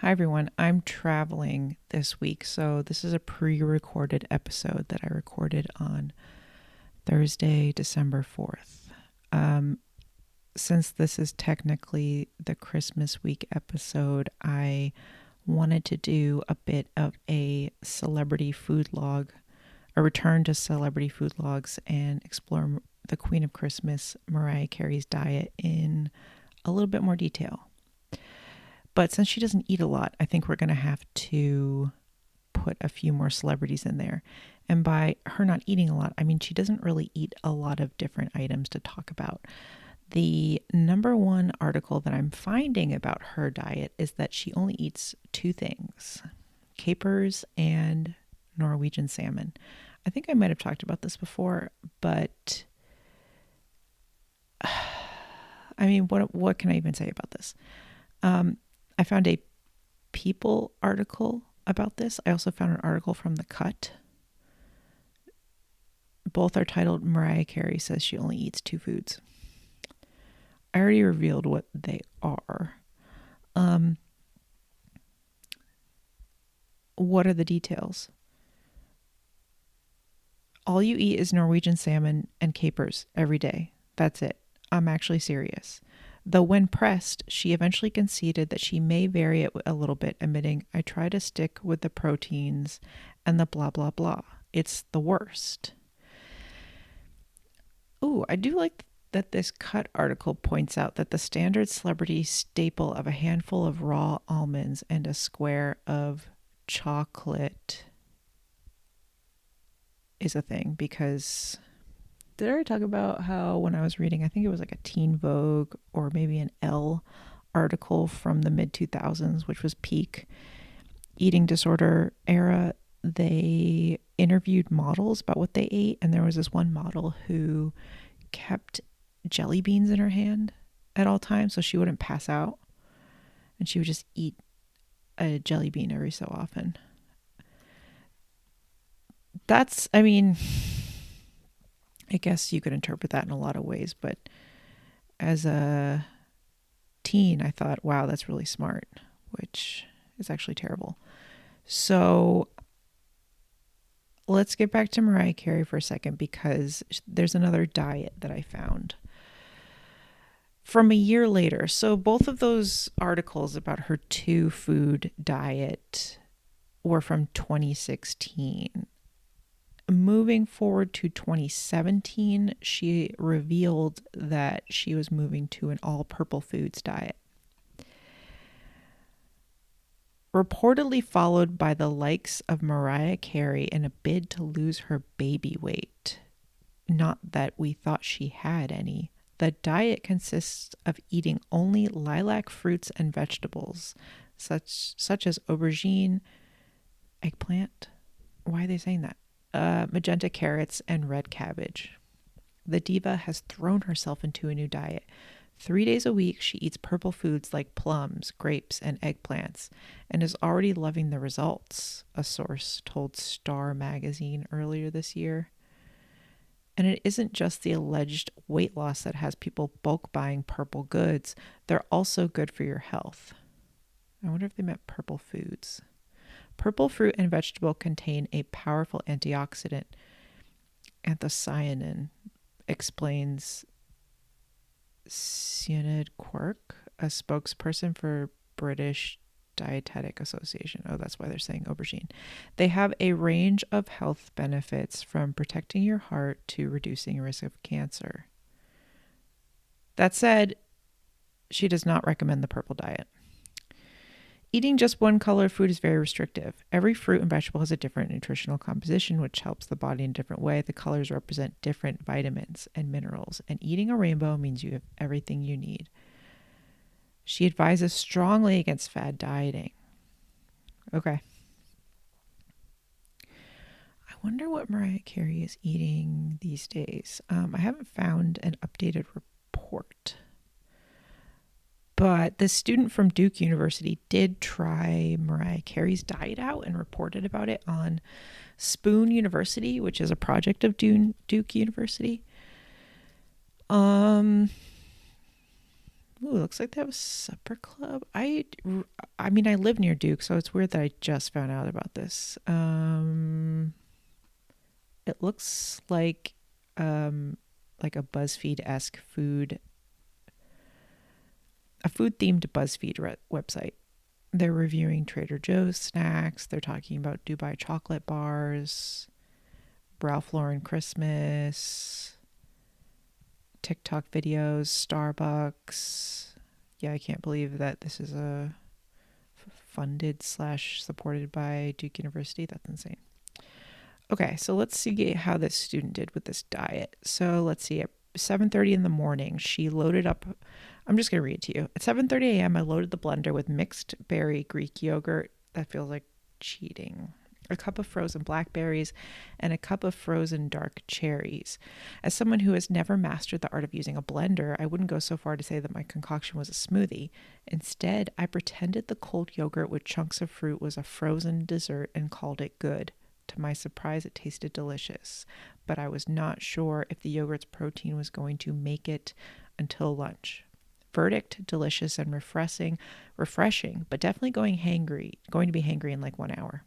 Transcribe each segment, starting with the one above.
Hi, everyone. I'm traveling this week, so this is a pre recorded episode that I recorded on Thursday, December 4th. Since this is technically the Christmas week episode, I wanted to do a bit of a celebrity food log, a return to celebrity food logs, and explore the Queen of Christmas, Mariah Carey's diet in a little bit more detail. But since she doesn't eat a lot, I think we're going to have to put a few more celebrities in there. And by her not eating a lot, I mean she doesn't really eat a lot of different items to talk about. The number one article that I'm finding about her diet is that she only eats two things: capers and Norwegian salmon. I think I might have talked about this before, but I mean, what can I even say about this? I found a People article about this. I also found an article from The Cut. Both are titled Mariah Carey Says She Only Eats Two Foods. I already revealed what they are. What are the details? All you eat is Norwegian salmon and capers every day. That's it. I'm actually serious. Though when pressed, she eventually conceded that she may vary it a little bit, admitting, "I try to stick with the proteins and the blah, blah, blah. It's the worst." Ooh, I do like that this Cut article points out that the standard celebrity staple of a handful of raw almonds and a square of chocolate is a thing, because did I talk about how when I was reading, I think it was like a Teen Vogue or maybe an Elle article from the mid 2000s, which was peak eating disorder era, they interviewed models about what they ate, and there was this one model who kept jelly beans in her hand at all times so she wouldn't pass out, and she would just eat a jelly bean every so often. That's, I mean, I guess you could interpret that in a lot of ways, but as a teen, I thought, wow, that's really smart, which is actually terrible. So let's get back to Mariah Carey for a second, because there's another diet that I found from a year later. So both of those articles about her two food diet were from 2016. Moving forward to 2017, she revealed that she was moving to an all purple foods diet, reportedly followed by the likes of Mariah Carey in a bid to lose her baby weight. Not that we thought she had any. The diet consists of eating only lilac fruits and vegetables, such as aubergine, eggplant. Why are they saying that? Magenta carrots, and red cabbage. The diva has thrown herself into a new diet. 3 days a week, she eats purple foods like plums, grapes, and eggplants, and is already loving the results, a source told Star magazine earlier this year. And it isn't just the alleged weight loss that has people bulk buying purple goods. They're also good for your health. I wonder if they meant purple foods. Purple fruit and vegetable contain a powerful antioxidant, anthocyanin, explains Sinead Quirk, a spokesperson for British Dietetic Association. Oh, that's why they're saying aubergine. They have a range of health benefits, from protecting your heart to reducing risk of cancer. That said, she does not recommend the purple diet. Eating just one color of food is very restrictive. Every fruit and vegetable has a different nutritional composition, which helps the body in a different way. The colors represent different vitamins and minerals, and eating a rainbow means you have everything you need. She advises strongly against fad dieting. Okay. I wonder what Mariah Carey is eating these days. I haven't found an updated report. But this student from Duke University did try Mariah Carey's diet out and reported about it on Spoon University, which is a project of Duke University. Ooh, looks like they have a supper club. I mean, I live near Duke, so it's weird that I just found out about this. It looks like a BuzzFeed-esque a food-themed BuzzFeed website. They're reviewing Trader Joe's snacks. They're talking about Dubai chocolate bars, Ralph Lauren Christmas, TikTok videos, Starbucks. Yeah, I can't believe that this is a funded / supported by Duke University. That's insane. Okay, so let's see how this student did with this diet. So let's see, at 7:30 in the morning, she loaded up. I'm just going to read it to you. At 7:30 a.m., I loaded the blender with mixed berry Greek yogurt. That feels like cheating. A cup of frozen blackberries, and a cup of frozen dark cherries. As someone who has never mastered the art of using a blender, I wouldn't go so far to say that my concoction was a smoothie. Instead, I pretended the cold yogurt with chunks of fruit was a frozen dessert and called it good. To my surprise, it tasted delicious, but I was not sure if the yogurt's protein was going to make it until lunch. Verdict: delicious and refreshing, but definitely going to be hangry in like 1 hour.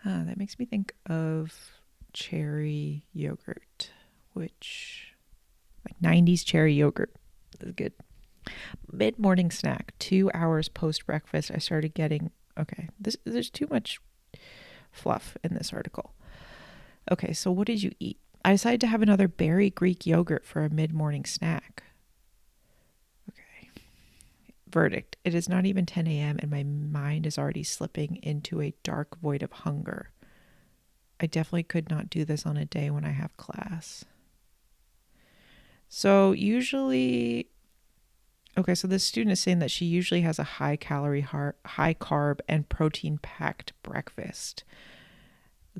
That makes me think of cherry yogurt, which, like 90s cherry yogurt, is good. Mid-morning snack, 2 hours post-breakfast, I started getting, okay, there's too much fluff in this article. Okay, so what did you eat? I decided to have another berry Greek yogurt for a mid-morning snack. Okay. Verdict: it is not even 10 a.m. and my mind is already slipping into a dark void of hunger. I definitely could not do this on a day when I have class. So usually, okay, so this student is saying that she usually has a high calorie, high carb, and protein packed breakfast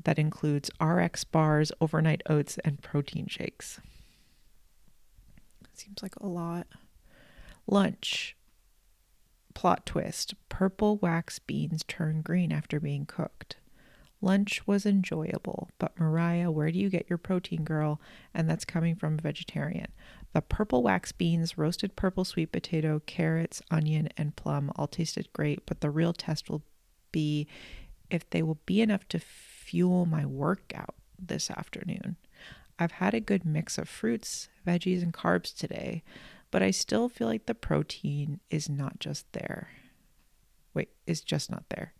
that includes RX bars, overnight oats, and protein shakes. Seems like a lot. Lunch. Plot twist: purple wax beans turn green after being cooked. Lunch was enjoyable, but Mariah, where do you get your protein, girl? And that's coming from a vegetarian. The purple wax beans, roasted purple sweet potato, carrots, onion, and plum all tasted great, but the real test will be if they will be enough to fuel my workout this afternoon. I've had a good mix of fruits, veggies, and carbs today, but I still feel like the protein is just not there.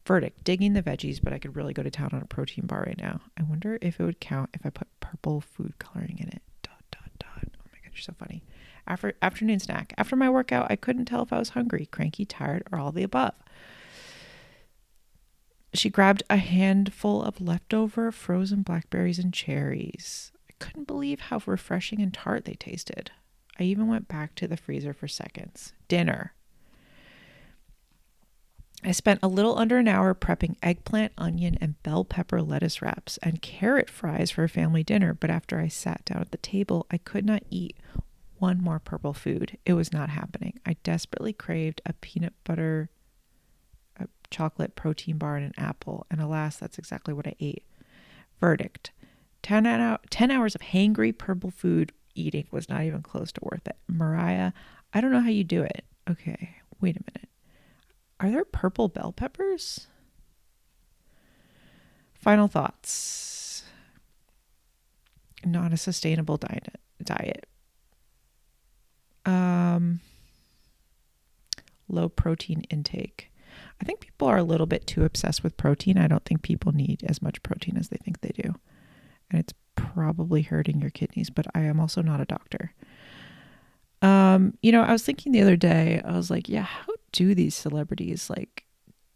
Verdict: digging the veggies, but I could really go to town on a protein bar right now. I wonder if it would count if I put purple food coloring in it. ... Oh my God, you're so funny. Afternoon snack. After my workout, I couldn't tell if I was hungry, cranky, tired, or all the above. She grabbed a handful of leftover frozen blackberries and cherries. I couldn't believe how refreshing and tart they tasted. I even went back to the freezer for seconds. Dinner. I spent a little under an hour prepping eggplant, onion, and bell pepper lettuce wraps and carrot fries for a family dinner, but after I sat down at the table, I could not eat one more purple food. It was not happening. I desperately craved a peanut butter, a chocolate protein bar, and an apple, and alas, that's exactly what I ate. Verdict: 10 hours of hangry purple food eating was not even close to worth it. Mariah, I don't know how you do it. Okay, wait a minute. Are there purple bell peppers? Final thoughts. Not a sustainable diet. Low protein intake. I think people are a little bit too obsessed with protein. I don't think people need as much protein as they think they do. And it's probably hurting your kidneys, but I am also not a doctor. I was thinking the other day, I was like, yeah, how do these celebrities like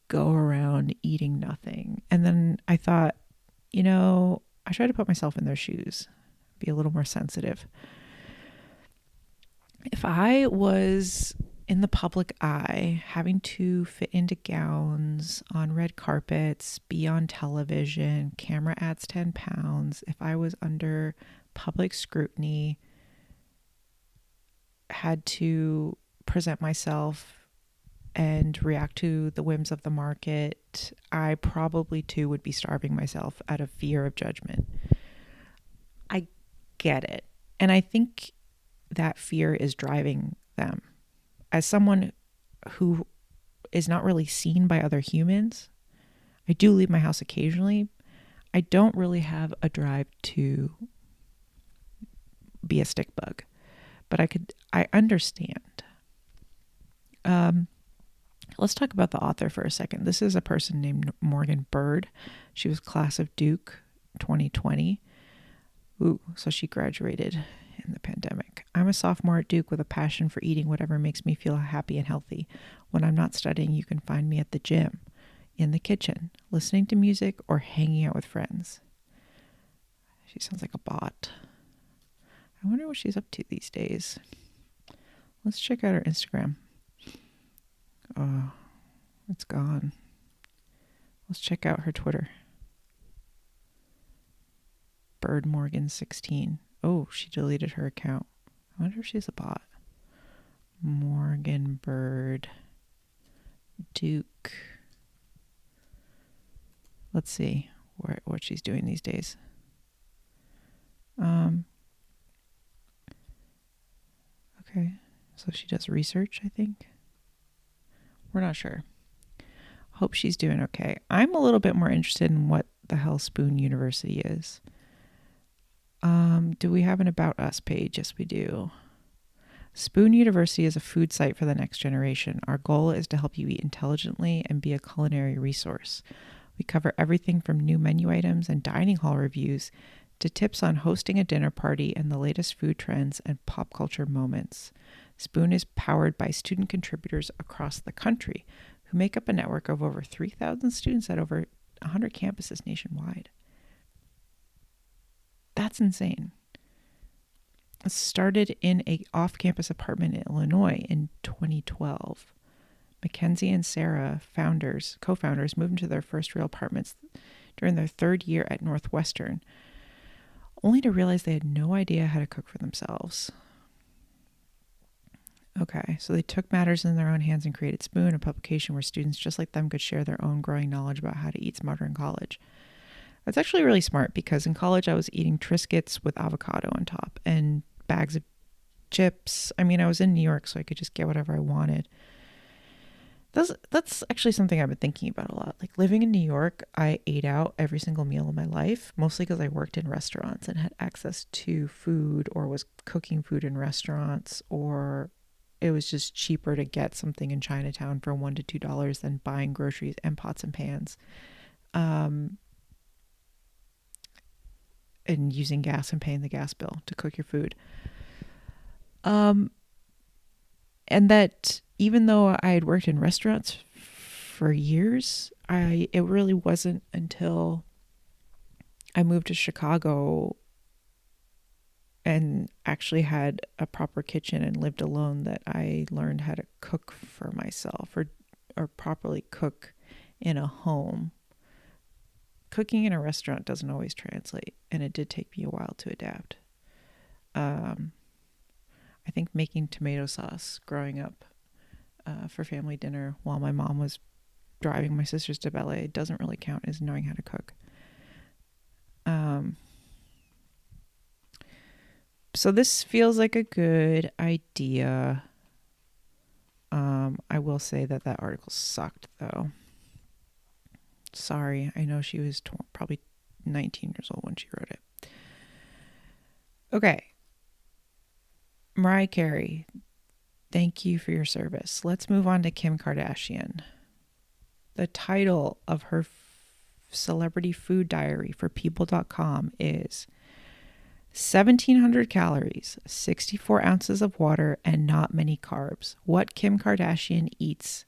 go around eating nothing? And then I thought, I try to put myself in their shoes, be a little more sensitive. If I was in the public eye, having to fit into gowns, on red carpets, be on television, camera adds 10 pounds, if I was under public scrutiny, had to present myself and react to the whims of the market, I probably too would be starving myself out of fear of judgment. I get it. And I think that fear is driving them. As someone who is not really seen by other humans, I do leave my house occasionally. I don't really have a drive to be a stick bug, but I understand. Let's talk about the author for a second. This is a person named Morgan Bird. She was class of Duke 2020. Ooh, so she graduated in the pandemic. I'm a sophomore at Duke with a passion for eating whatever makes me feel happy and healthy. When I'm not studying, you can find me at the gym, in the kitchen, listening to music, or hanging out with friends. She sounds like a bot. I wonder what she's up to these days. Let's check out her Instagram. Oh, it's gone. Let's check out her Twitter. Bird Morgan 16. Oh, she deleted her account. I wonder if she's a bot. Morgan Bird Duke. Let's see what she's doing these days. Okay, so she does research, I think. We're not sure. Hope she's doing okay. I'm a little bit more interested in what the hell Spoon University is. Do we have an About Us page? Yes, we do. Spoon University is a food site for the next generation. Our goal is to help you eat intelligently and be a culinary resource. We cover everything from new menu items and dining hall reviews to tips on hosting a dinner party and the latest food trends and pop culture moments. Spoon is powered by student contributors across the country who make up a network of over 3,000 students at over 100 campuses nationwide. That's insane. It started in an off-campus apartment in Illinois in 2012. Mackenzie and Sarah, co-founders, moved into their first real apartments during their third year at Northwestern, only to realize they had no idea how to cook for themselves. Okay, so they took matters in their own hands and created Spoon, a publication where students just like them could share their own growing knowledge about how to eat smarter in college. That's actually really smart because in college I was eating Triscuits with avocado on top and bags of chips. I mean, I was in New York, so I could just get whatever I wanted. That's actually something I've been thinking about a lot. Like living in New York, I ate out every single meal of my life, mostly because I worked in restaurants and had access to food or was cooking food in restaurants, or it was just cheaper to get something in Chinatown for $1 to $2 than buying groceries and pots and pans. And using gas and paying the gas bill to cook your food. And that even though I had worked in restaurants for years, it really wasn't until I moved to Chicago and actually had a proper kitchen and lived alone that I learned how to cook for myself or properly cook in a home. Cooking in a restaurant doesn't always translate, and it did take me a while to adapt. I think making tomato sauce growing up for family dinner while my mom was driving my sisters to ballet doesn't really count as knowing how to cook. So this feels like a good idea. I will say that article sucked, though. Sorry, I know she was probably 19 years old when she wrote it. Okay. Mariah Carey, thank you for your service. Let's move on to Kim Kardashian. The title of her celebrity food diary for people.com is 1,700 calories, 64 ounces of water, and not many carbs. What Kim Kardashian eats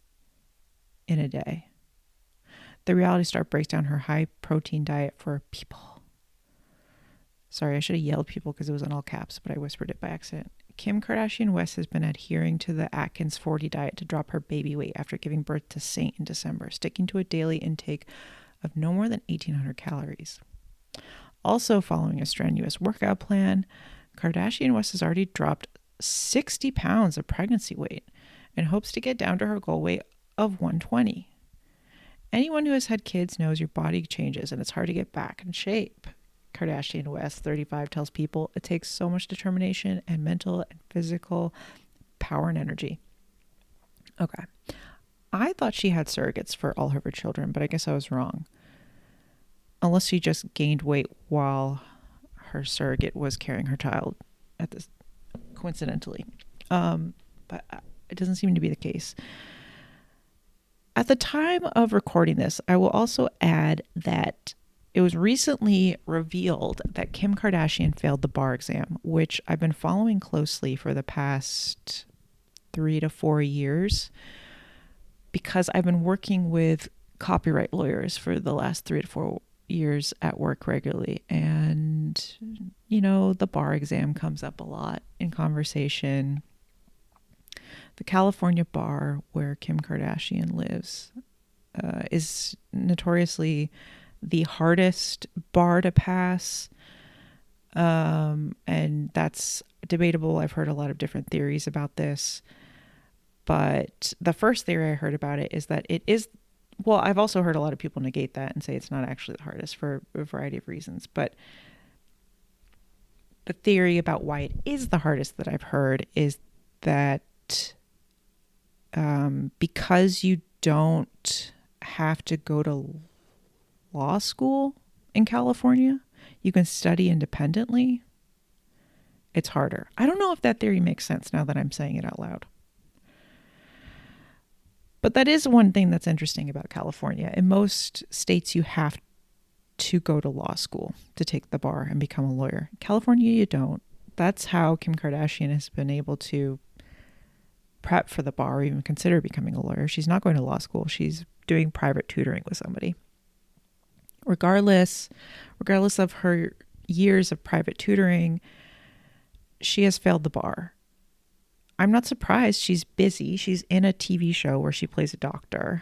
in a day. The reality star breaks down her high protein diet for people. Sorry, I should have yelled people because it was in all caps, but I whispered it by accident. Kim Kardashian West has been adhering to the Atkins 40 diet to drop her baby weight after giving birth to Saint in December, sticking to a daily intake of no more than 1,800 calories. Also following a strenuous workout plan, Kardashian West has already dropped 60 pounds of pregnancy weight and hopes to get down to her goal weight of 120. Anyone who has had kids knows your body changes and it's hard to get back in shape. Kardashian West, 35, tells people it takes so much determination and mental and physical power and energy. Okay. I thought she had surrogates for all of her children, but I guess I was wrong. Unless she just gained weight while her surrogate was carrying her child at this, coincidentally. But it doesn't seem to be the case. At the time of recording this, I will also add that it was recently revealed that Kim Kardashian failed the bar exam, which I've been following closely for the past 3 to 4 years because I've been working with copyright lawyers for the last 3 to 4 years at work regularly. And, you know, the bar exam comes up a lot in conversation. The California bar where Kim Kardashian lives is notoriously the hardest bar to pass. And that's debatable. I've heard a lot of different theories about this. But the first theory I heard about it is that it is, well, I've also heard a lot of people negate that and say it's not actually the hardest for a variety of reasons. But the theory about why it is the hardest that I've heard is that because you don't have to go to law school in California, you can study independently. It's harder. I don't know if that theory makes sense now that I'm saying it out loud. But that is one thing that's interesting about California. In most states, you have to go to law school to take the bar and become a lawyer. California, you don't. That's how Kim Kardashian has been able to prep for the bar or even consider becoming a lawyer. She's not going to law school. She's doing private tutoring with somebody. Regardless of her years of private tutoring, she has failed the bar. I'm not surprised. She's busy. She's in a TV show where she plays a doctor.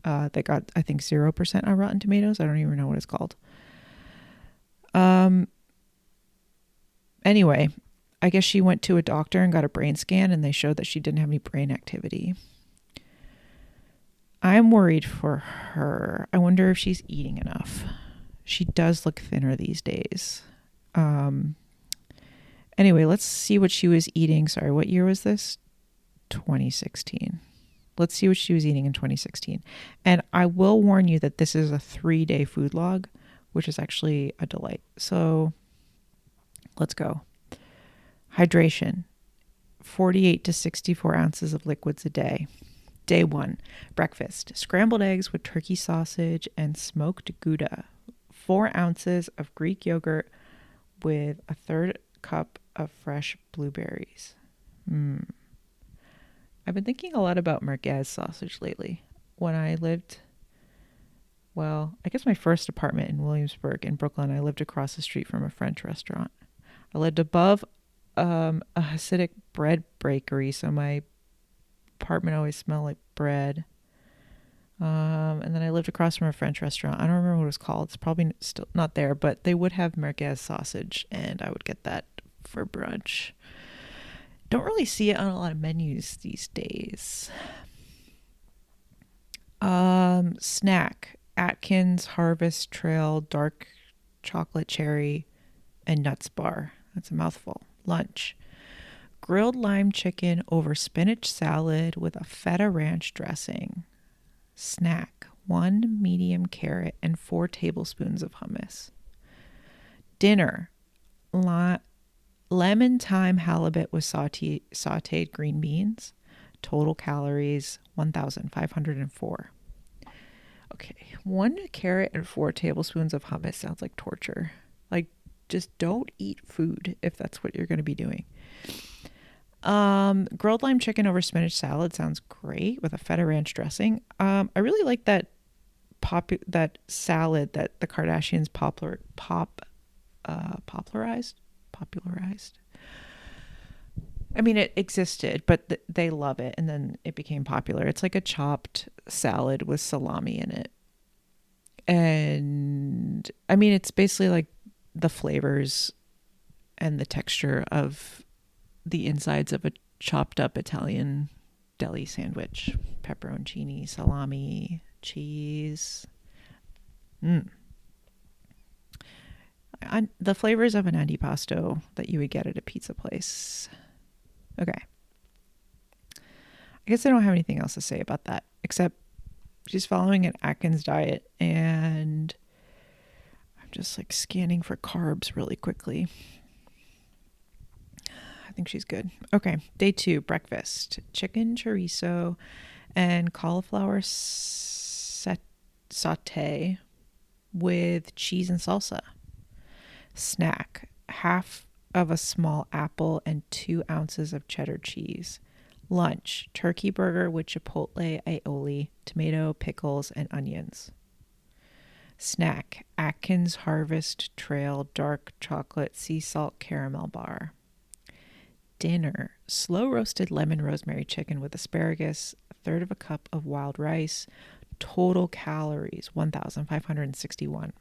That got, I think, 0% on Rotten Tomatoes. I don't even know what it's called. Anyway, I guess she went to a doctor and got a brain scan and they showed that she didn't have any brain activity. I'm worried for her. I wonder if she's eating enough. She does look thinner these days. Anyway, let's see what she was eating. Sorry, what year was this? 2016. Let's see what she was eating in 2016. And I will warn you that this is a 3-day food log, which is actually a delight. So let's go. Hydration, 48 to 64 ounces of liquids a day. Day 1, breakfast, scrambled eggs with turkey sausage and smoked Gouda. 4 ounces of Greek yogurt with a 1/3 cup of fresh blueberries. I've been thinking a lot about merguez sausage lately. When I lived, well, I guess my first apartment in Williamsburg in Brooklyn, I lived across the street from a French restaurant. I lived above a Hasidic bread bakery, so my apartment always smelled like bread. And then I lived across from a French restaurant. I don't remember what it was called. It's probably still not there, but they would have merguez sausage, and I would get that for brunch. Don't really see it on a lot of menus these days. Snack, Atkins Harvest Trail dark chocolate cherry and nuts bar. That's a mouthful. Lunch, grilled lime chicken over spinach salad with a feta ranch dressing. Snack, 1 medium carrot and 4 tablespoons of hummus. Dinner, lemon thyme halibut with sauteed green beans. Total calories, 1,504. Okay, 1 carrot and 4 tablespoons of hummus sounds like torture. Like, just don't eat food if that's what you're going to be doing. Grilled lime chicken over spinach salad sounds great with a feta ranch dressing. I really like that salad that the Kardashians popularized. I mean, it existed, but they love it, and then it became popular. It's like a chopped salad with salami in it. And I mean, it's basically like the flavors and the texture of the insides of a chopped up Italian deli sandwich. Pepperoncini, salami, cheese. I the flavors of an antipasto that you would get at a pizza place. Okay. I guess I don't have anything else to say about that, except she's following an Atkins diet, and I'm just like scanning for carbs really quickly. I think she's good. Okay. Day 2, breakfast. Chicken chorizo and cauliflower saute with cheese and salsa. Snack. Half of a small apple and 2 ounces of cheddar cheese. Lunch. Turkey burger with chipotle aioli, tomato, pickles, and onions. Snack. Atkins Harvest Trail dark chocolate sea salt caramel bar. Dinner. Slow roasted lemon rosemary chicken with asparagus, a third of a cup of wild rice. Total calories 1,561.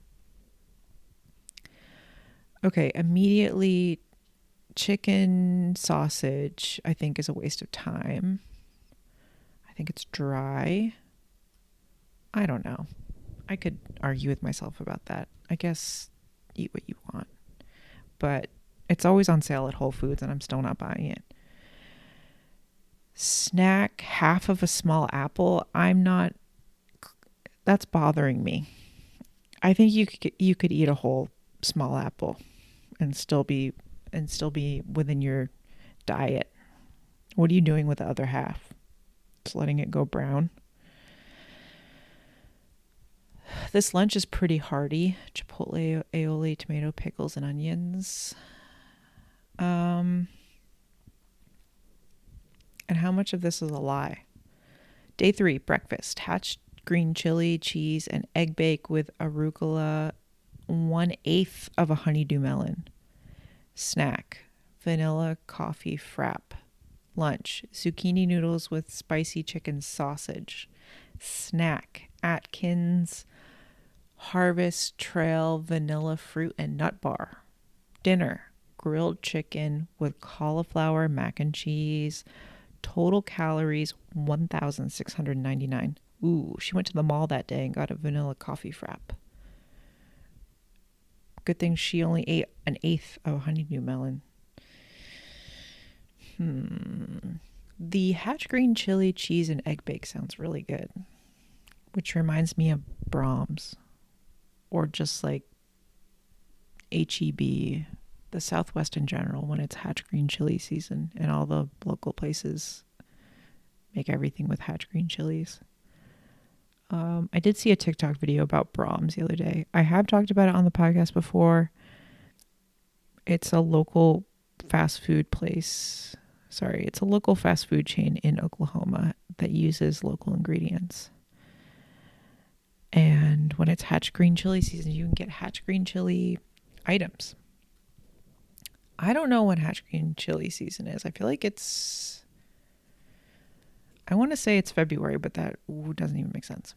Okay, immediately, chicken sausage I think is a waste of time. I think it's dry. I don't know. I could argue with myself about that. I guess eat what you want. But it's always on sale at Whole Foods and I'm still not buying it. Snack, half of a small apple. That's bothering me. I think you could eat a whole small apple and still be within your diet. What are you doing with the other half? Just letting it go brown. This lunch is pretty hearty. Chipotle, aioli, tomato, pickles, and onions. And how much of this is a lie? Day 3, breakfast. Hatch green chili, cheese, and egg bake with arugula, 1/8 of a honeydew melon. Snack. Vanilla coffee frap. Lunch. Zucchini noodles with spicy chicken sausage. Snack. Atkins Harvest Trail vanilla fruit and nut bar. Dinner. Grilled chicken with cauliflower mac and cheese. Total calories 1,699. Ooh, she went to the mall that day and got a vanilla coffee frap. Good thing she only ate 1/8 of a honeydew melon. The hatch green chili, cheese, and egg bake sounds really good. Which reminds me of Brahms. Or just like HEB, the Southwest in general, when it's hatch green chili season and all the local places make everything with hatch green chilies. I did see a TikTok video about Brahms the other day. I have talked about it on the podcast before. It's a local fast food place. Sorry, it's a local fast food chain in Oklahoma that uses local ingredients. And when it's hatch green chili season, you can get hatch green chili items. I don't know when hatch green chili season is. I feel like I want to say it's February, but that doesn't even make sense.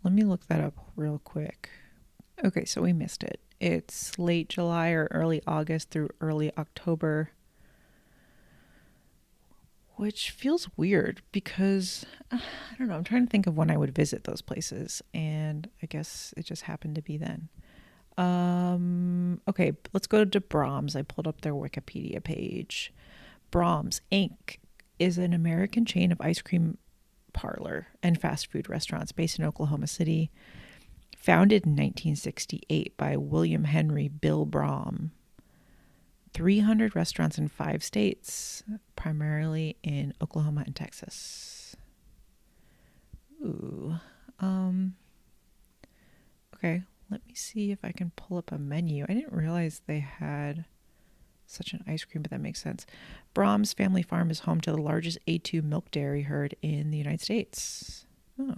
Let me look that up real quick. Okay, so we missed it. It's late July or early August through early October, which feels weird because, I don't know, I'm trying to think of when I would visit those places, and I guess it just happened to be then. Okay, let's go to Brahms. I pulled up their Wikipedia page. Brahms Inc. is an American chain of ice cream parlor and fast food restaurants based in Oklahoma City, founded in 1968 by William Henry Bill Brahm. 300 restaurants in 5 states, primarily in Oklahoma and Texas. Ooh. Okay, let me see if I can pull up a menu. I didn't realize they had such an ice cream, but that makes sense. Brahms Family Farm is home to the largest A2 milk dairy herd in the United States. Oh.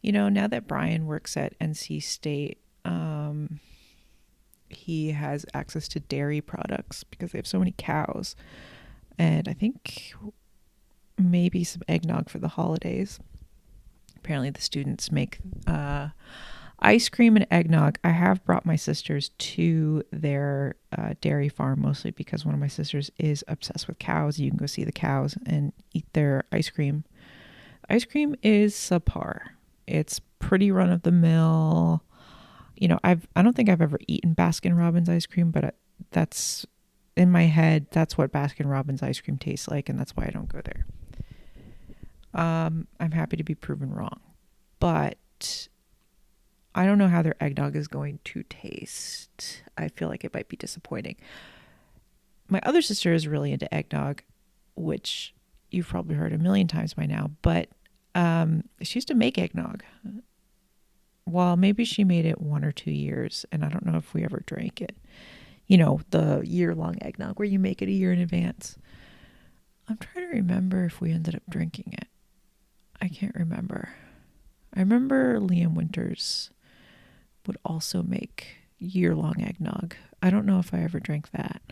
You know, now that Brian works at NC State, he has access to dairy products because they have so many cows. And I think maybe some eggnog for the holidays. Apparently the students make ice cream and eggnog. I have brought my sisters to their dairy farm, mostly because one of my sisters is obsessed with cows. You can go see the cows and eat their ice cream. Ice cream is subpar. It's pretty run of the mill. I don't think I've ever eaten Baskin Robbins ice cream, but that's in my head. That's what Baskin Robbins ice cream tastes like, and that's why I don't go there. I'm happy to be proven wrong, but I don't know how their eggnog is going to taste. I feel like it might be disappointing. My other sister is really into eggnog, which you've probably heard a million times by now, but she used to make eggnog. Well, maybe she made it 1 or 2 years, and I don't know if we ever drank it. The year-long eggnog where you make it a year in advance. I'm trying to remember if we ended up drinking it. I can't remember. I remember Liam Winters would also make year-long eggnog. I don't know if I ever drank that.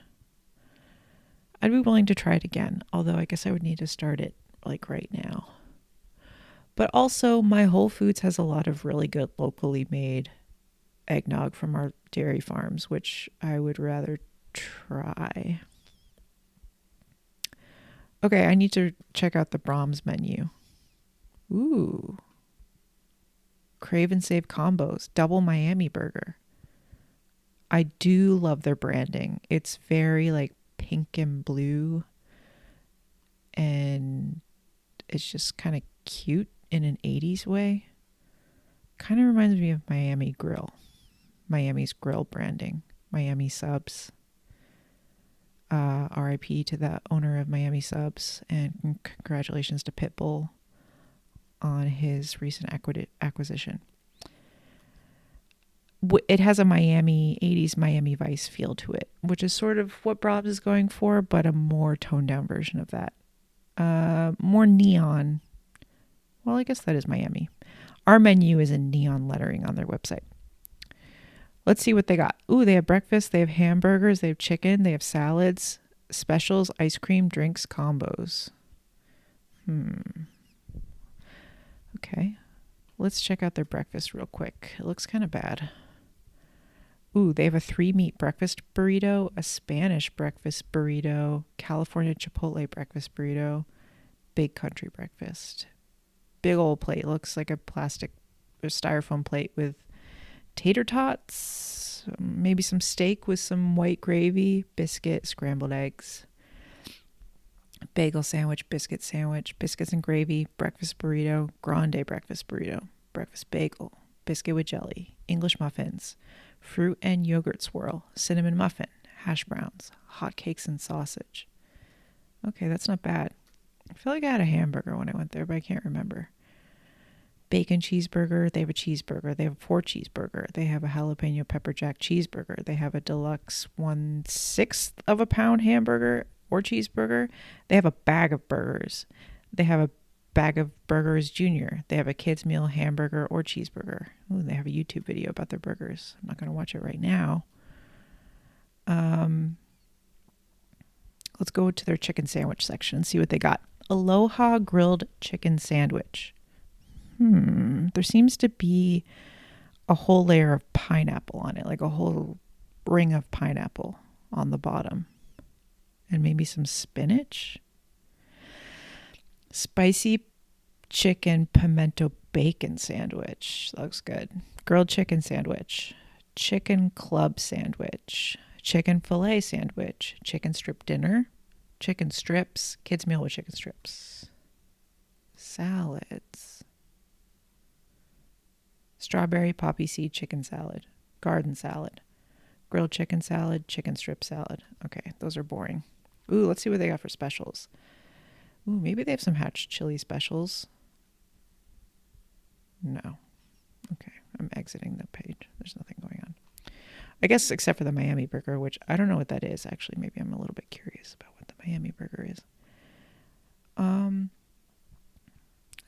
I'd be willing to try it again, although I guess I would need to start it like right now. But also, my Whole Foods has a lot of really good locally made eggnog from our dairy farms, which I would rather try. Okay, I need to check out the Brahms menu. Ooh. Crave and Save combos. Double Miami burger. I do love their branding. It's very like pink and blue. And it's just kind of cute in an 80s way. Kind of reminds me of Miami's grill branding. Miami Subs. RIP to the owner of Miami Subs, and congratulations to Pitbull on his recent acquisition. It has a 80s Miami Vice feel to it, which is sort of what Brahms is going for, but a more toned down version of that. More neon. Well, I guess that is Miami. Our menu is in neon lettering on their website. Let's see what they got. Ooh, they have breakfast, they have hamburgers, they have chicken, they have salads, specials, ice cream, drinks, combos. Okay. Let's check out their breakfast real quick. It looks kind of bad. Ooh, they have a 3-meat breakfast burrito, a Spanish breakfast burrito, California Chipotle breakfast burrito, big country breakfast. Big old plate. Looks like a plastic or styrofoam plate with tater tots, maybe some steak with some white gravy, biscuit, scrambled eggs, bagel sandwich, biscuits and gravy, breakfast burrito, grande breakfast burrito, breakfast bagel, biscuit with jelly, English muffins, fruit and yogurt swirl, cinnamon muffin, hash browns, hot cakes and sausage. Okay, that's not bad. I feel like I had a hamburger when I went there, but I can't remember. Bacon cheeseburger. They have a cheeseburger. They have a 4 cheeseburger. They have a jalapeno pepper jack cheeseburger. They have a deluxe 1/6 of a pound hamburger or cheeseburger. They have a bag of burgers. They have a bag of burgers junior. They have a kids meal hamburger or cheeseburger. Ooh, they have a YouTube video about their burgers. I'm not going to watch it right now. Let's go to their chicken sandwich section and see what they got. Aloha grilled chicken sandwich. There seems to be a whole layer of pineapple on it, like a whole ring of pineapple on the bottom. And maybe some spinach. Spicy chicken pimento bacon sandwich. That looks good. Grilled chicken sandwich. Chicken club sandwich. Chicken fillet sandwich. Chicken strip dinner. Chicken strips. Kids meal with chicken strips. Salads. Strawberry poppy seed chicken salad, garden salad, grilled chicken salad, chicken strip salad. Okay, those are boring. Ooh, let's see what they got for specials. Ooh, maybe they have some hatch chili specials. No. Okay, I'm exiting the page. There's nothing going on. I guess except for the Miami burger, which I don't know what that is, actually. Maybe I'm a little bit curious about what the Miami burger is.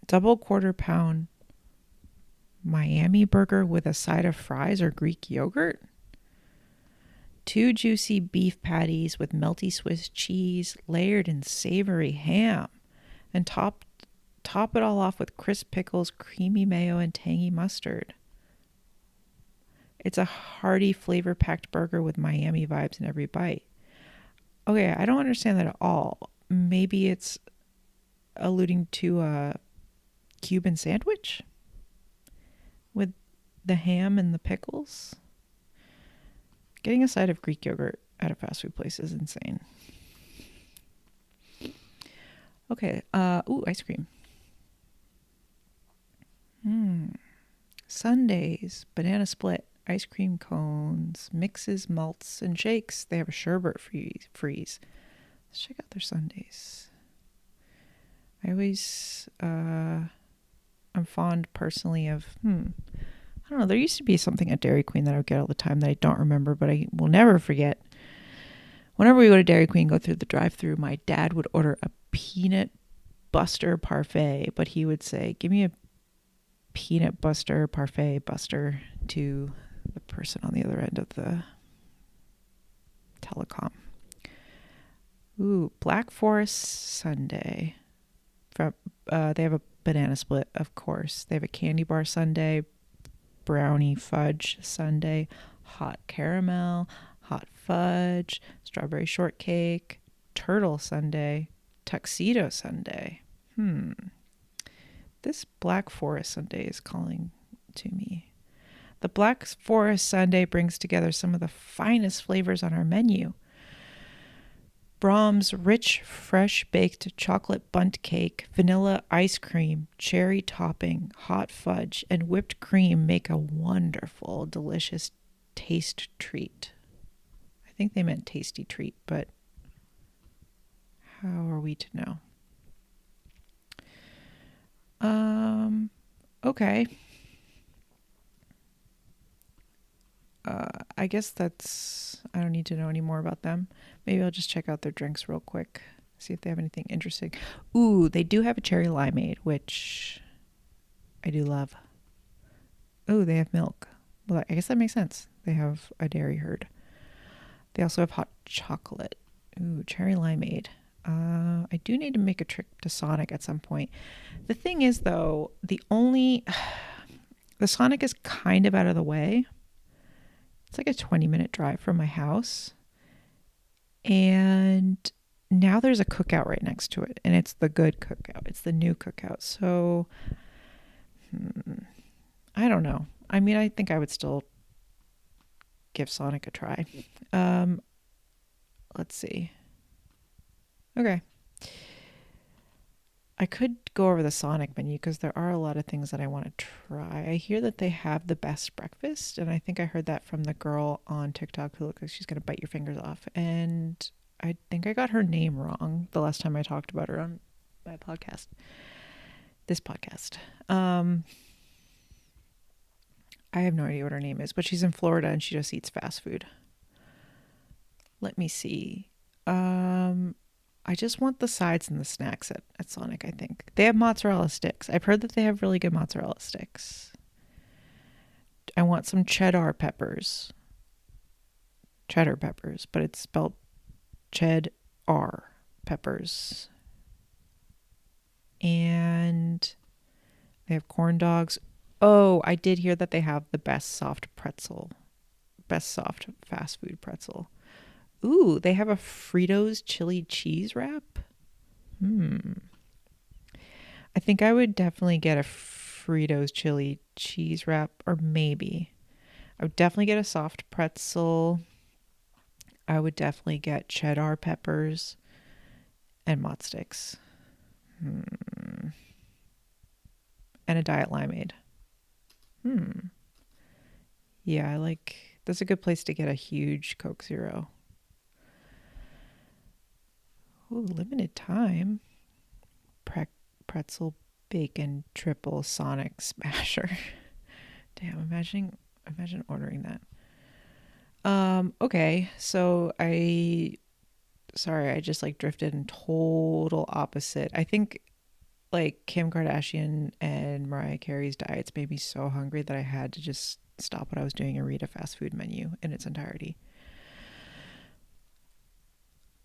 Double quarter pound Miami burger with a side of fries or Greek yogurt. 2 juicy beef patties with melty Swiss cheese layered in savory ham. And top it all off with crisp pickles, creamy mayo, and tangy mustard. It's a hearty, flavor-packed burger with Miami vibes in every bite. Okay, I don't understand that at all. Maybe it's alluding to a Cuban sandwich? The ham and the pickles. Getting a side of Greek yogurt at a fast food place is insane. Okay. Ice cream. Sundays, banana split, ice cream cones, mixes, malts, and shakes. They have a sherbet freeze. Let's check out their Sundays. I always, I'm fond personally of, I don't know, there used to be something at Dairy Queen that I would get all the time that I don't remember, but I will never forget. Whenever we go to Dairy Queen, go through the drive-thru, my dad would order a peanut buster parfait, but he would say, give me a peanut buster parfait buster to the person on the other end of the telecom. Ooh, Black Forest Sundae. They have a banana split, of course. They have a candy bar sundae, brownie fudge sundae, hot caramel, hot fudge, strawberry shortcake, turtle sundae, tuxedo sundae. This Black Forest sundae is calling to me. The Black Forest sundae brings together some of the finest flavors on our menu. Brahms' rich, fresh baked chocolate bundt cake, vanilla ice cream, cherry topping, hot fudge, and whipped cream make a wonderful, delicious taste treat. I think they meant tasty treat, but how are we to know? Okay. I guess I don't need to know any more about them. Maybe I'll just check out their drinks real quick, see if they have anything interesting. Ooh, they do have a cherry limeade, which I do love. Ooh, they have milk. Well, I guess that makes sense. They have a dairy herd. They also have hot chocolate. Ooh, cherry limeade. I do need to make a trip to Sonic at some point. The thing is, though, the Sonic is kind of out of the way. It's like a 20-minute drive from my house. And now there's a cookout right next to it. And it's the good cookout. It's the new cookout. So, I don't know. I mean, I think I would still give Sonic a try. Let's see. Okay. I could go over the Sonic menu because there are a lot of things that I want to try. I hear that they have the best breakfast, and I think I heard that from the girl on TikTok who looks like she's going to bite your fingers off. And I think I got her name wrong the last time I talked about her on my podcast. This podcast. I have no idea what her name is, but she's in Florida and she just eats fast food. Let me see. I just want the sides and the snacks at Sonic, I think. They have mozzarella sticks. I've heard that they have really good mozzarella sticks. I want some cheddar peppers. Cheddar peppers, but it's spelled Ched-R peppers. And they have corn dogs. Oh, I did hear that they have the best soft fast food pretzel. Ooh, they have a Fritos chili cheese wrap. I think I would definitely get a Fritos chili cheese wrap, or maybe I would definitely get a soft pretzel. I would definitely get cheddar peppers and mozz sticks. And a diet limeade. Yeah, that's a good place to get a huge Coke Zero. Ooh, limited time. Pretzel bacon triple Sonic smasher. Damn, imagine ordering that. Okay, so I just drifted in total opposite. I think Kim Kardashian and Mariah Carey's diets made me so hungry that I had to just stop what I was doing and read a fast food menu in its entirety.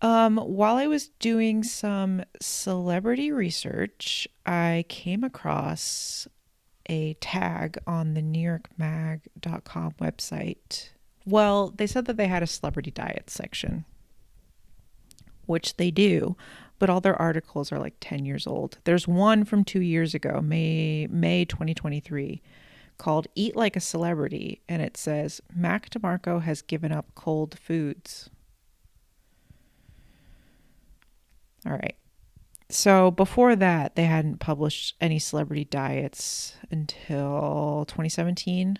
While I was doing some celebrity research, I came across a tag on the NewYorkMag.com website. Well, they said that they had a celebrity diet section, which they do, but all their articles are 10 years old. There's one from 2 years ago, May 2023, called Eat Like a Celebrity, and it says Mac DeMarco has given up cold foods. All right. So before that, they hadn't published any celebrity diets until 2017.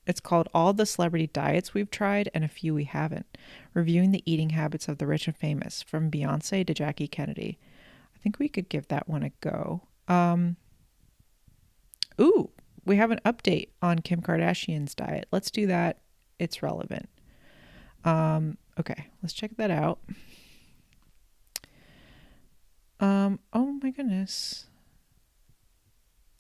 It's called All the Celebrity Diets We've Tried and a Few We Haven't, reviewing the eating habits of the rich and famous, from Beyonce to Jackie Kennedy. I think we could give that one a go. Ooh, we have an update on Kim Kardashian's diet. Let's do that. It's relevant. Okay, let's check that out. Oh my goodness.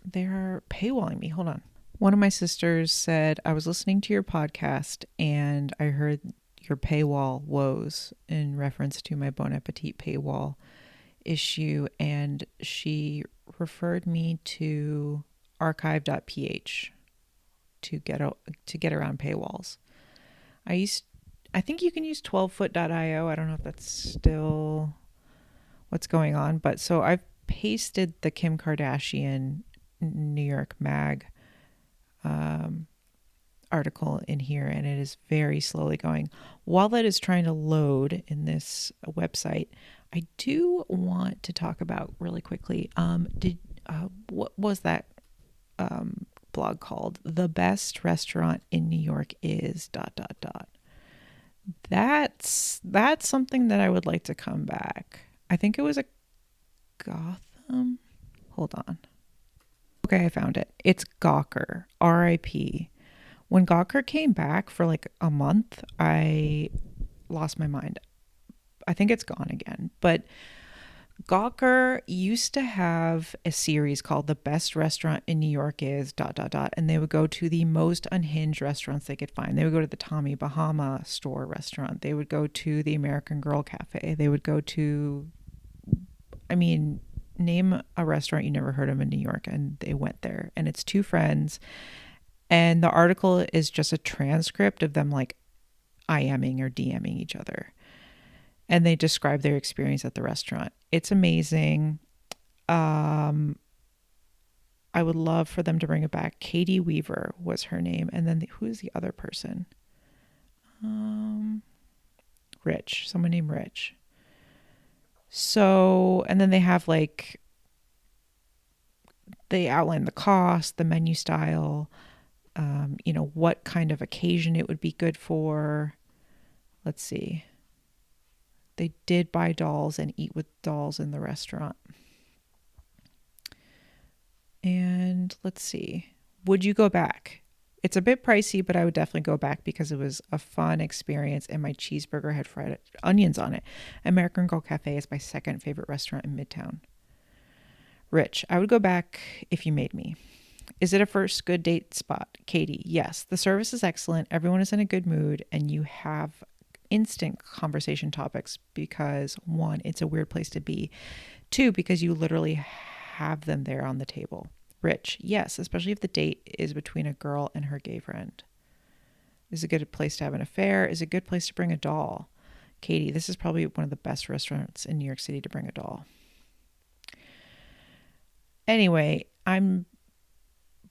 They're paywalling me. Hold on. One of my sisters said, I was listening to your podcast and I heard your paywall woes in reference to my Bon Appetit paywall issue, and she referred me to archive.ph to get around paywalls. I think you can use 12foot.io. I don't know if that's still what's going on, but so I've pasted the Kim Kardashian New York Mag article in here, and it is very slowly going. While that is trying to load in this website, I do want to talk about really quickly. What was that blog called? The best restaurant in New York is ... That's something that I would like to come back. I think it was a Gotham. Hold on. Okay, I found it. It's Gawker, R.I.P. When Gawker came back for like a month, I lost my mind. I think it's gone again. But Gawker used to have a series called The Best Restaurant in New York is ... And they would go to the most unhinged restaurants they could find. They would go to the Tommy Bahama store restaurant. They would go to the American Girl Cafe. They would go to, name a restaurant you never heard of in New York, and they went there. And it's two friends. And the article is just a transcript of them like IMing or DMing each other. And they describe their experience at the restaurant. It's amazing. I would love for them to bring it back. Katie Weaver was her name. And then who's the other person? Rich. Someone named Rich. So, and then they have like, they outline the cost, the menu style, what kind of occasion it would be good for. Let's see. They did buy dolls and eat with dolls in the restaurant. And let's see. Would you go back? It's a bit pricey, but I would definitely go back because it was a fun experience and my cheeseburger had fried onions on it. American Girl Cafe is my second favorite restaurant in Midtown. Rich, I would go back if you made me. Is it a first good date spot? Katie, yes. The service is excellent. Everyone is in a good mood and you have instant conversation topics because, one, it's a weird place to be. Two, because you literally have them there on the table. Rich, yes, especially if the date is between a girl and her gay friend. Is it a good place to have an affair? Is it a good place to bring a doll? Katie, this is probably one of the best restaurants in New York City to bring a doll. Anyway, I'm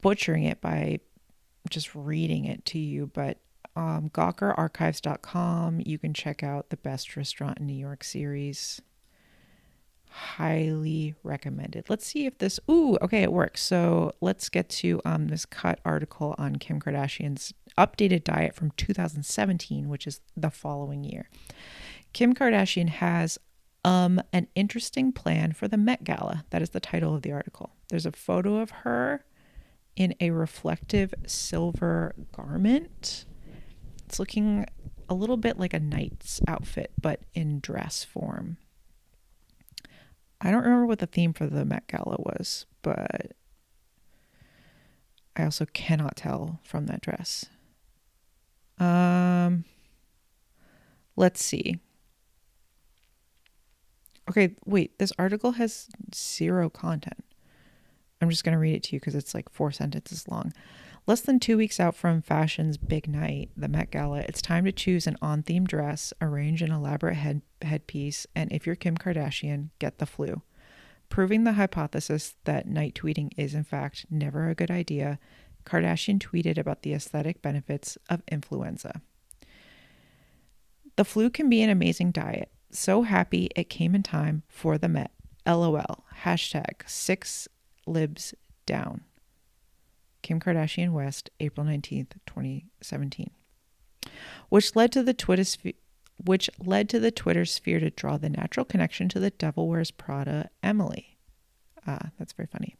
butchering it by just reading it to you, but GawkerArchives.com, you can check out the Best Restaurant in New York series. Highly recommended. Let's see if this, okay, it works. So let's get to this cut article on Kim Kardashian's updated diet from 2017, which is the following year. Kim Kardashian has an interesting plan for the Met Gala. That is the title of the article. There's a photo of her in a reflective silver garment. It's looking a little bit like a knight's outfit, but in dress form. I don't remember what the theme for the Met Gala was, but I also cannot tell from that dress. Let's see. Okay, wait, this article has 0 content. I'm just going to read it to you because it's like 4 sentences long. Less than 2 weeks out from fashion's big night, the Met Gala, it's time to choose an on-theme dress, arrange an elaborate headpiece, and if you're Kim Kardashian, get the flu. Proving the hypothesis that night tweeting is in fact never a good idea, Kardashian tweeted about the aesthetic benefits of influenza. The flu can be an amazing diet. So happy it came in time for the Met. LOL. Hashtag 6libs down. Kim Kardashian West, April 19th, 2017. Which led to the Twitter sphere to draw the natural connection to the Devil Wears Prada Emily. That's very funny.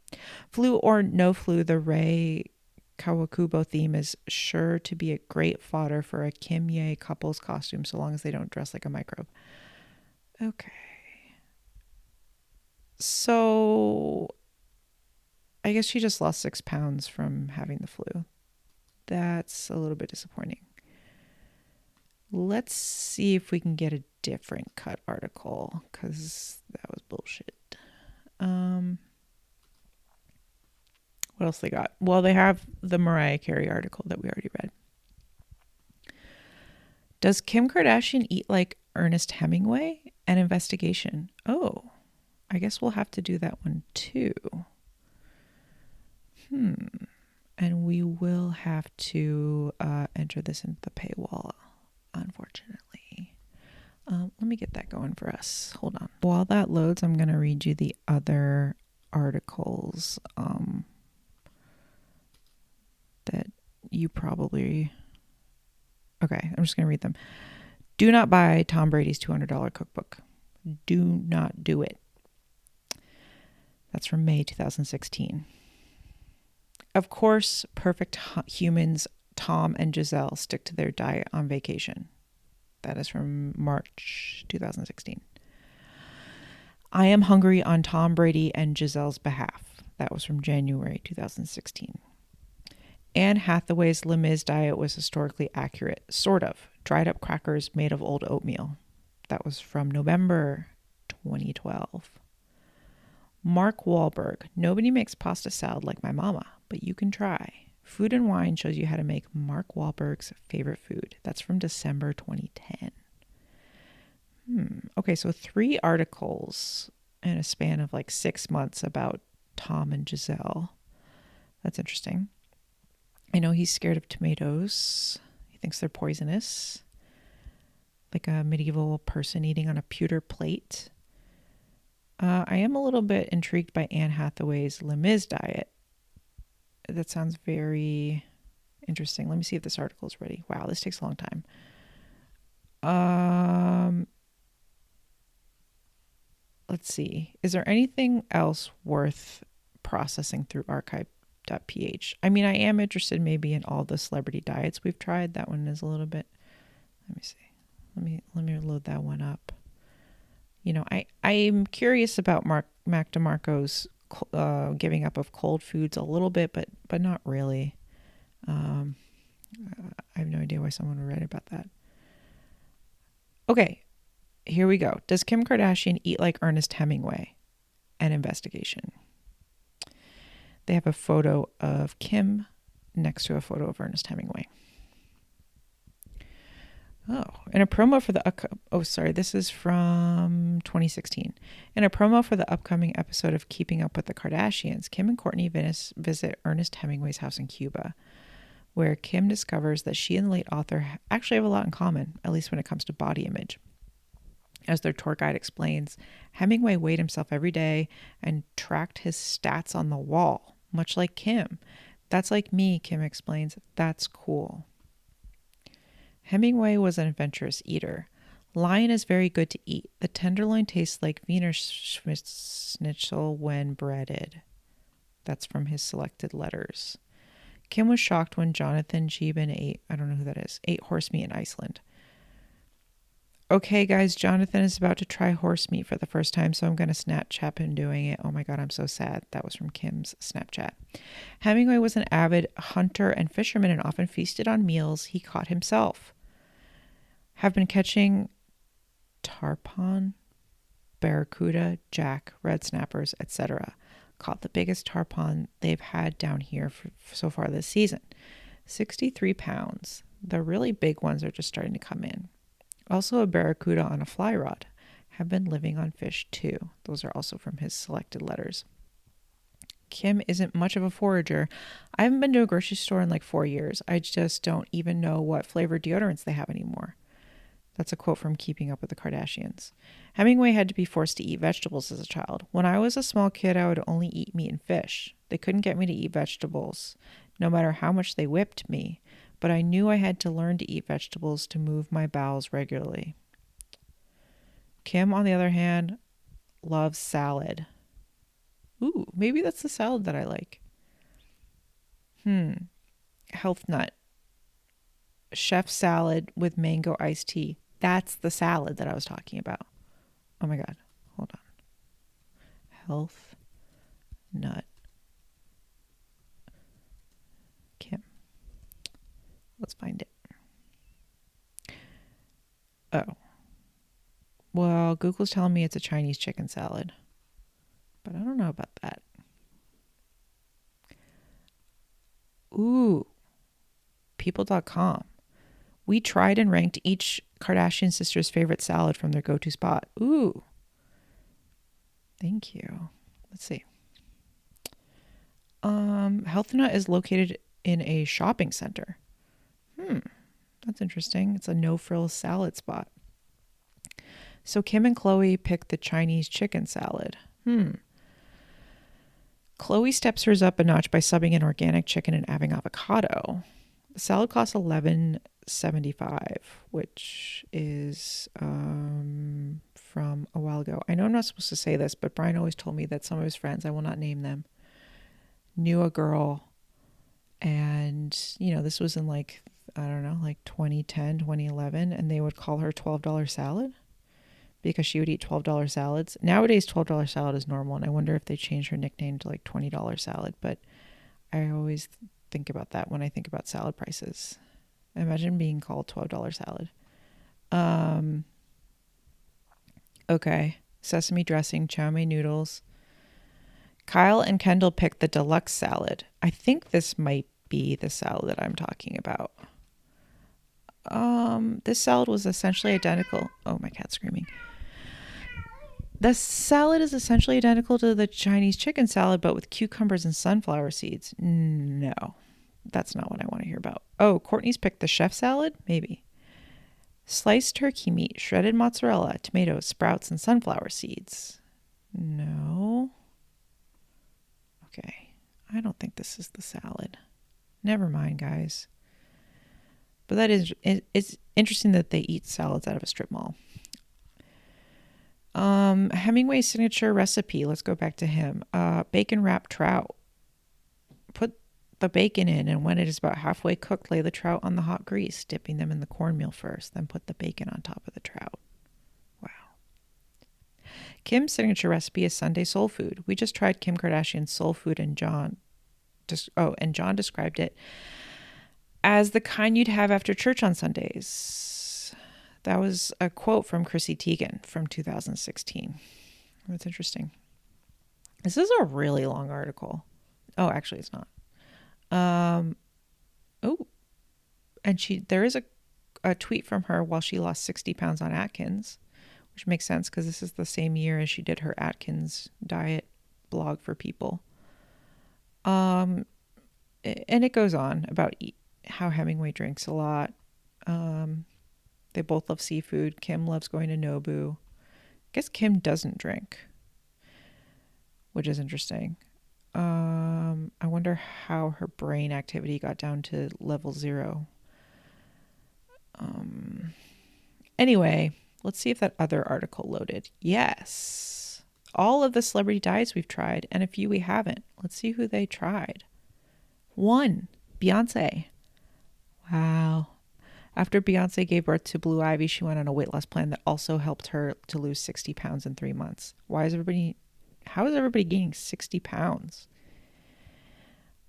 Flu or no flu, the Rei Kawakubo theme is sure to be a great fodder for a Kim Ye couple's costume, so long as they don't dress like a microbe. Okay. So I guess she just lost 6 pounds from having the flu. That's a little bit disappointing. Let's see if we can get a different cut article, because that was bullshit. What else they got? Well, they have the Mariah Carey article that we already read. Does Kim Kardashian eat like Ernest Hemingway? An investigation. Oh, I guess we'll have to do that one too. And we will have to enter this into the paywall, unfortunately. Let me get that going for us. Hold on. While that loads, I'm going to read you the other articles that you probably... Okay, I'm just going to read them. Do not buy Tom Brady's $200 cookbook. Do not do it. That's from May 2016. Of course, perfect humans, Tom and Giselle, stick to their diet on vacation. That is from March 2016. I am hungry on Tom Brady and Giselle's behalf. That was from January 2016. Anne Hathaway's Les Mis diet was historically accurate. Sort of. Dried up crackers made of old oatmeal. That was from November 2012. Mark Wahlberg. Nobody makes pasta salad like my mama, but you can try. Food and Wine shows you how to make Mark Wahlberg's favorite food. That's from December 2010. Okay, so 3 articles in a span of like 6 months about Tom and Giselle. That's interesting. I know he's scared of tomatoes. He thinks they're poisonous. Like a medieval person eating on a pewter plate. I am a little bit intrigued by Anne Hathaway's Les Mis diet. That sounds very interesting. Let me see if this article is ready. Wow, this takes a long time. Let's see. Is there anything else worth processing through archive.ph? I mean, I am interested maybe in all the celebrity diets we've tried. That one is a little bit... Let me see. Let me load that one up. You know, I'm curious about Mac DeMarco's giving up of cold foods a little bit, but not really. I have no idea why someone would write about that. Okay, here we go. Does Kim Kardashian eat like Ernest Hemingway? An investigation. They have a photo of Kim next to a photo of Ernest Hemingway. Oh, in a promo for the... this is from 2016. In a promo for the upcoming episode of Keeping Up with the Kardashians, Kim and Kourtney visit Ernest Hemingway's house in Cuba, where Kim discovers that she and the late author actually have a lot in common, at least when it comes to body image. As their tour guide explains, Hemingway weighed himself every day and tracked his stats on the wall, much like Kim. That's like me, Kim explains. That's cool. Hemingway was an adventurous eater. Lion is very good to eat. The tenderloin tastes like Wiener Schnitzel when breaded. That's from his selected letters. Kim was shocked when Jonathan Cheban ate horse meat in Iceland. Okay, guys, Jonathan is about to try horse meat for the first time, so I'm going to Snapchat him doing it. Oh my God, I'm so sad. That was from Kim's Snapchat. Hemingway was an avid hunter and fisherman and often feasted on meals he caught himself. Have been catching tarpon, barracuda, jack, red snappers, etc. Caught the biggest tarpon they've had down here so far this season. 63 pounds. The really big ones are just starting to come in. Also a barracuda on a fly rod. Have been living on fish too. Those are also from his selected letters. Kim isn't much of a forager. I haven't been to a grocery store in like 4 years. I just don't even know what flavored deodorants they have anymore. That's a quote from Keeping Up with the Kardashians. Hemingway had to be forced to eat vegetables as a child. When I was a small kid, I would only eat meat and fish. They couldn't get me to eat vegetables, no matter how much they whipped me. But I knew I had to learn to eat vegetables to move my bowels regularly. Kim, on the other hand, loves salad. Ooh, maybe that's the salad that I like. Health nut. Chef salad with mango iced tea. That's the salad that I was talking about. Oh my God. Hold on. Health nut. Kim. Let's find it. Oh. Well, Google's telling me it's a Chinese chicken salad. But I don't know about that. Ooh. People.com. We tried and ranked each Kardashian sister's favorite salad from their go-to spot. Ooh. Thank you. Let's see. Health Nut is located in a shopping center. That's interesting. It's a no-frills salad spot. So Kim and Khloe picked the Chinese chicken salad. Khloe steps hers up a notch by subbing in organic chicken and adding avocado. The salad costs $11.75, which is from a while ago. I know I'm not supposed to say this, but Brian always told me that some of his friends, I will not name them, knew a girl. And, this was in like 2010, 2011. And they would call her $12 salad because she would eat $12 salads. Nowadays, $12 salad is normal. And I wonder if they changed her nickname to like $20 salad. But I always think about that when I think about salad prices. Imagine being called $12 salad. Okay. Sesame dressing, chow mein noodles. Kyle and Kendall picked the deluxe salad. I think this might be the salad that I'm talking about. This salad was essentially identical. Oh, my cat's screaming. The salad is essentially identical to the Chinese chicken salad, but with cucumbers and sunflower seeds. No, that's not what I want to hear about. Oh, Courtney's picked the chef salad? Maybe. Sliced turkey meat, shredded mozzarella, tomatoes, sprouts, and sunflower seeds. No. Okay. I don't think this is the salad. Never mind, guys. But it's interesting that they eat salads out of a strip mall. Hemingway's signature recipe. Let's go back to him. Bacon wrapped trout. Put the bacon in, and when it is about halfway cooked, lay the trout on the hot grease, dipping them in the cornmeal first, then put the bacon on top of the trout. Wow. Kim's signature recipe is Sunday soul food. We just tried Kim Kardashian's soul food, and John described it as the kind you'd have after church on Sundays. That was a quote from Chrissy Teigen from 2016. That's interesting. This is a really long article. Oh, actually, it's not. And there is a tweet from her while she lost 60 pounds on Atkins, which makes sense because this is the same year as she did her Atkins diet blog for people. And it goes on about how Hemingway drinks a lot. They both love seafood. Kim loves going to Nobu. I guess Kim doesn't drink, which is interesting. I wonder how her brain activity got down to level 0. Anyway, let's see if that other article loaded. Yes. All of the celebrity diets we've tried and a few we haven't. Let's see who they tried. 1, Beyonce. Wow. After Beyonce gave birth to Blue Ivy, she went on a weight loss plan that also helped her to lose 60 pounds in 3 months. How is everybody gaining 60 pounds?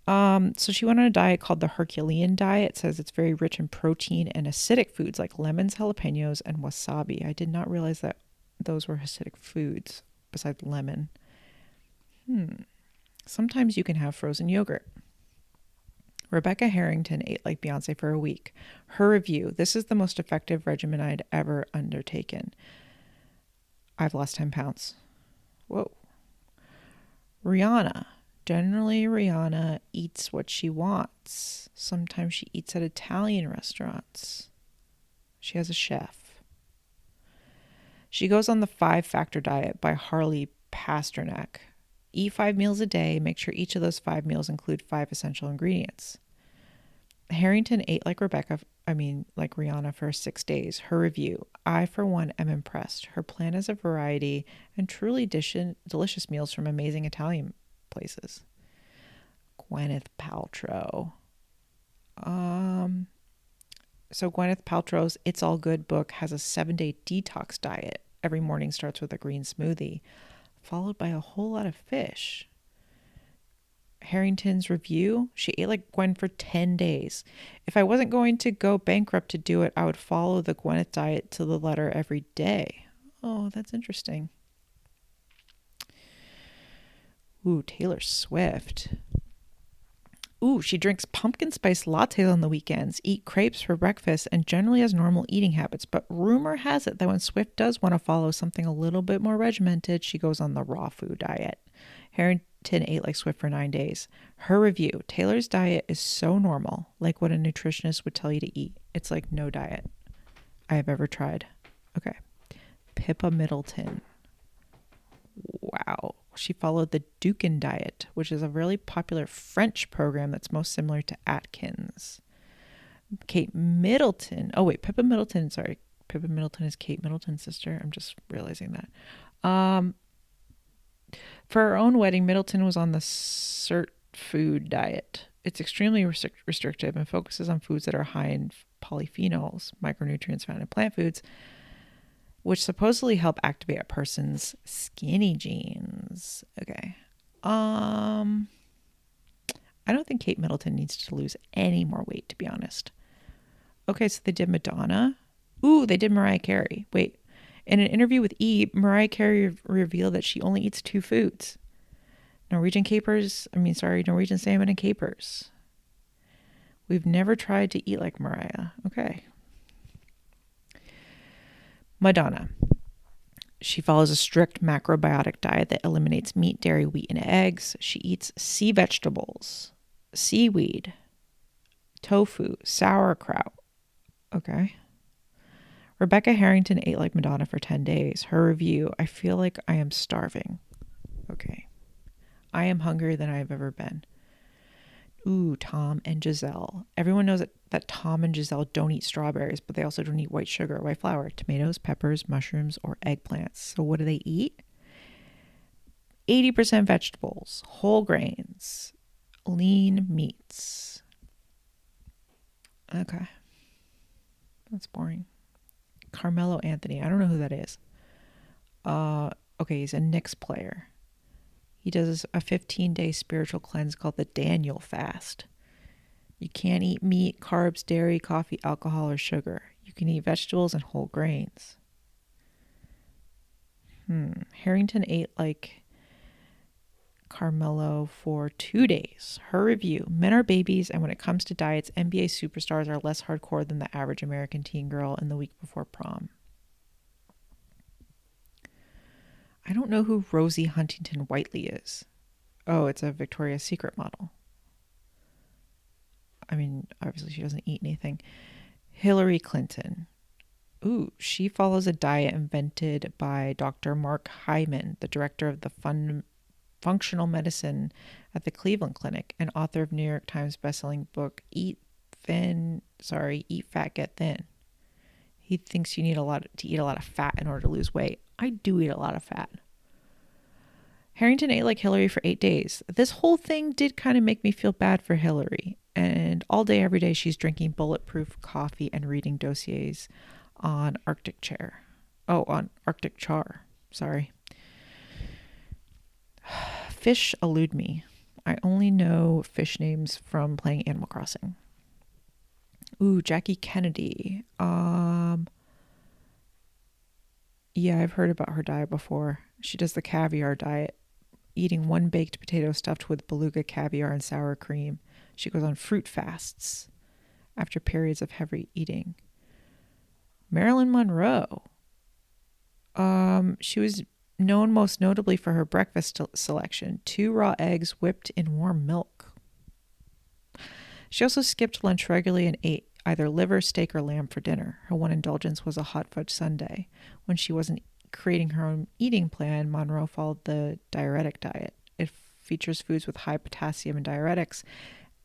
So she went on a diet called the Herculean diet. It says it's very rich in protein and acidic foods like lemons, jalapenos, and wasabi. I did not realize that those were acidic foods besides lemon. Sometimes you can have frozen yogurt. Rebecca Harrington ate like Beyonce for a week. Her review: this is the most effective regimen I'd ever undertaken. I've lost 10 pounds. Whoa. Rihanna. Generally, Rihanna eats what she wants. Sometimes she eats at Italian restaurants. She has a chef. She goes on the 5-Factor diet by Harley Pasternak. Eat 5 meals a day. Make sure each of those 5 meals include 5 essential ingredients. Harrington ate like Rihanna for 6 days. Her review: I, for one, am impressed. Her plan is a variety and truly delicious meals from amazing Italian places. Gwyneth Paltrow. So Gwyneth Paltrow's It's All Good book has a 7-day detox diet. Every morning starts with a green smoothie, followed by a whole lot of fish. Harrington's review: she ate like Gwen for 10 days. If I wasn't going to go bankrupt to do it, I would follow the Gwyneth diet to the letter every day. Oh, that's interesting. Ooh, Taylor Swift. Ooh, she drinks pumpkin spice lattes on the weekends, eat crepes for breakfast, and generally has normal eating habits. But rumor has it that when Swift does want to follow something a little bit more regimented, she goes on the raw food diet. Harrington ate like Swift for 9 days. Her review: Taylor's diet is so normal, like what a nutritionist would tell you to eat. It's like no diet I have ever tried. Okay. Pippa Middleton. Wow. She followed the Dukin diet, which is a really popular French program that's most similar to Atkins. Kate Middleton. Oh, wait, Pippa Middleton. Sorry. Pippa Middleton is Kate Middleton's sister. I'm just realizing that. For her own wedding, Middleton was on the cert food diet. It's extremely restrictive and focuses on foods that are high in polyphenols, micronutrients found in plant foods, which supposedly help activate a person's skinny genes. Okay. I don't think Kate Middleton needs to lose any more weight, to be honest. Okay, so they did Madonna. Ooh, they did Mariah Carey. Wait. In an interview with E!, Mariah Carey revealed that she only eats 2 foods. Norwegian salmon and capers. We've never tried to eat like Mariah. Okay. Madonna. She follows a strict macrobiotic diet that eliminates meat, dairy, wheat, and eggs. She eats sea vegetables, seaweed, tofu, sauerkraut. Okay. Rebecca Harrington ate like Madonna for 10 days. Her review: I feel like I am starving. Okay. I am hungrier than I have ever been. Ooh, Tom and Giselle. Everyone knows that Tom and Giselle don't eat strawberries, but they also don't eat white sugar, white flour, tomatoes, peppers, mushrooms, or eggplants. So what do they eat? 80% vegetables, whole grains, lean meats. Okay. That's boring. Carmelo Anthony. I don't know who that is. Okay, he's a Knicks player. He does a 15-day spiritual cleanse called the Daniel Fast. You can't eat meat, carbs, dairy, coffee, alcohol, or sugar. You can eat vegetables and whole grains. Harrington ate like Carmelo for 2 days. Her review: men are babies, and when it comes to diets, NBA superstars are less hardcore than the average American teen girl in the week before prom. I don't know who Rosie Huntington Whiteley is. Oh, it's a Victoria's Secret model. I mean, obviously she doesn't eat anything. Hillary Clinton. Ooh, she follows a diet invented by Dr. Mark Hyman, the director of the functional medicine at the Cleveland Clinic and author of New York Times bestselling book Eat Fat, Get Thin. He thinks you need to eat a lot of fat in order to lose weight. I do eat a lot of fat. Harrington ate like Hillary for 8 days. This whole thing did kind of make me feel bad for Hillary. And all day, every day, she's drinking bulletproof coffee and reading dossiers on Arctic Char. Sorry. Fish elude me. I only know fish names from playing Animal Crossing. Ooh, Jackie Kennedy. Yeah, I've heard about her diet before. She does the caviar diet, eating 1 baked potato stuffed with beluga caviar and sour cream. She goes on fruit fasts after periods of heavy eating. Marilyn Monroe. She was known most notably for her breakfast selection, 2 raw eggs whipped in warm milk. She also skipped lunch regularly and ate either liver, steak, or lamb for dinner. Her one indulgence was a hot fudge sundae. When she wasn't creating her own eating plan, Monroe followed the diuretic diet. It features foods with high potassium and diuretics,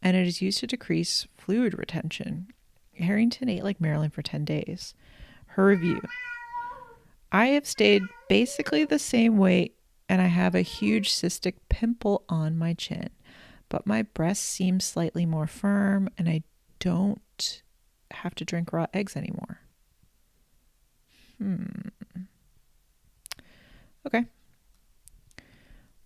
and it is used to decrease fluid retention. Harrington ate like Marilyn for 10 days. Her review: I have stayed basically the same weight, and I have a huge cystic pimple on my chin, but my breasts seem slightly more firm, and I don't have to drink raw eggs anymore. Okay.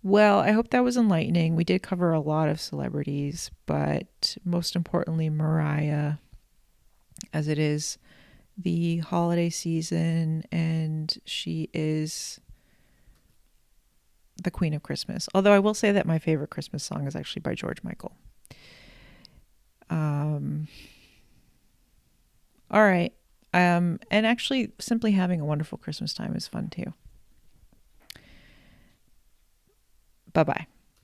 Well, I hope that was enlightening. We did cover a lot of celebrities, but most importantly, Mariah, as it is the holiday season, and she is the Queen of Christmas. Although I will say that my favorite Christmas song is actually by George Michael. All right. And actually, simply having a wonderful Christmas time is fun too. Bye-bye.